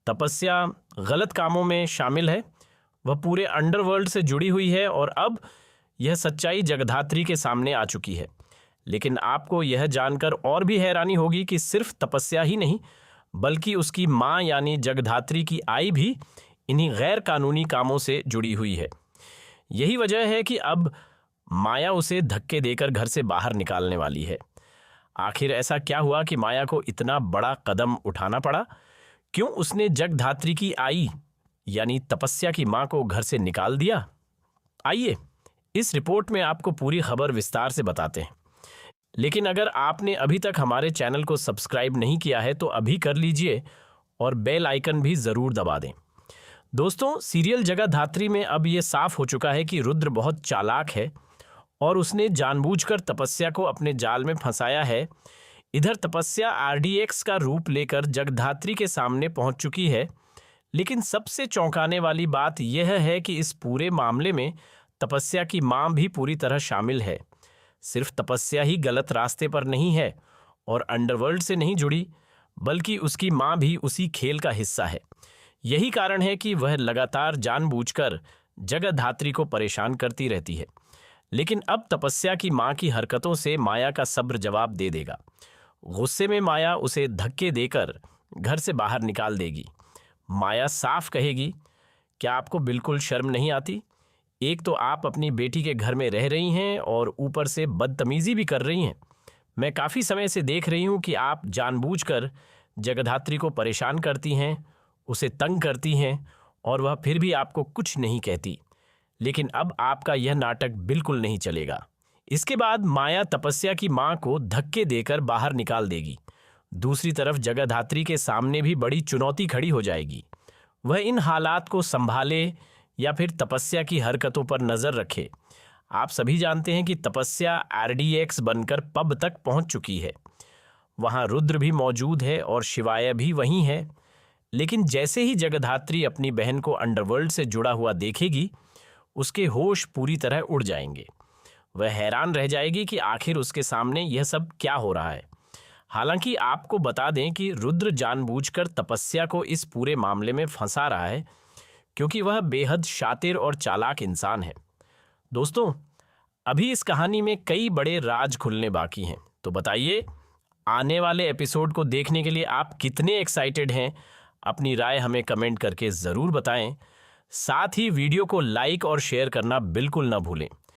तपस्या गलत कामों में शामिल है, वह पूरे अंडरवर्ल्ड से जुड़ी हुई है और अब यह सच्चाई जगधात्री के सामने आ चुकी है। लेकिन आपको यह जानकर और भी हैरानी होगी कि सिर्फ तपस्या ही नहीं बल्कि उसकी माँ यानी जगधात्री की आई भी इन्हीं गैर कानूनी कामों से जुड़ी हुई है। यही वजह है कि अब माया उसे धक्के देकर घर से बाहर निकालने वाली है। आखिर ऐसा क्या हुआ कि माया को इतना बड़ा कदम उठाना पड़ा? क्यों उसने जगधात्री की आई यानी तपस्या की मां को घर से निकाल दिया? आइए इस रिपोर्ट में आपको पूरी खबर विस्तार से बताते हैं। लेकिन अगर आपने अभी तक हमारे चैनल को सब्सक्राइब नहीं किया है तो अभी कर लीजिए और बेल आइकन भी जरूर दबा दें। दोस्तों, सीरियल जगधात्री में अब ये साफ हो चुका है कि रुद्र बहुत चालाक है और उसने जानबूझकर तपस्या को अपने जाल में फंसाया है। इधर तपस्या RDX का रूप लेकर जगधात्री के सामने पहुंच चुकी है। लेकिन सबसे चौंकाने वाली बात यह है कि इस पूरे मामले में तपस्या की मां भी पूरी तरह शामिल है। सिर्फ तपस्या ही गलत रास्ते पर नहीं है और अंडरवर्ल्ड से नहीं जुड़ी, बल्कि उसकी मां भी उसी खेल का हिस्सा है। यही कारण है कि वह लगातार जानबूझकर जगधात्री को परेशान करती रहती है। लेकिन अब तपस्या की मां की हरकतों से माया का सब्र जवाब दे देगा। गुस्से में माया उसे धक्के देकर घर से बाहर निकाल देगी। माया साफ कहेगी, क्या आपको बिल्कुल शर्म नहीं आती? एक तो आप अपनी बेटी के घर में रह रही हैं और ऊपर से बदतमीजी भी कर रही हैं। मैं काफ़ी समय से देख रही हूं कि आप जानबूझकर जगधात्री को परेशान करती हैं, उसे तंग करती हैं और वह फिर भी आपको कुछ नहीं कहती। लेकिन अब आपका यह नाटक बिल्कुल नहीं चलेगा। इसके बाद माया तपस्या की मां को धक्के देकर बाहर निकाल देगी। दूसरी तरफ जगधात्री के सामने भी बड़ी चुनौती खड़ी हो जाएगी। वह इन हालात को संभाले या फिर तपस्या की हरकतों पर नजर रखे। आप सभी जानते हैं कि तपस्या RDX बनकर पब तक पहुंच चुकी है। वहां रुद्र भी मौजूद है और शिवाय भी वहीं है। लेकिन जैसे ही जगधात्री अपनी बहन को अंडरवर्ल्ड से जुड़ा हुआ देखेगी, उसके होश पूरी तरह उड़ जाएंगे। वह हैरान रह जाएगी कि आखिर उसके सामने यह सब क्या हो रहा है। हालांकि आपको बता दें कि रुद्र जानबूझकर तपस्या को इस पूरे मामले में फंसा रहा है, क्योंकि वह बेहद शातिर और चालाक इंसान है। दोस्तों, अभी इस कहानी में कई बड़े राज खुलने बाकी हैं। तो बताइए, आने वाले एपिसोड को देखने के लिए आप कितने एक्साइटेड हैं? अपनी राय हमें कमेंट करके ज़रूर बताएं। साथ ही वीडियो को लाइक और शेयर करना बिल्कुल ना भूलें।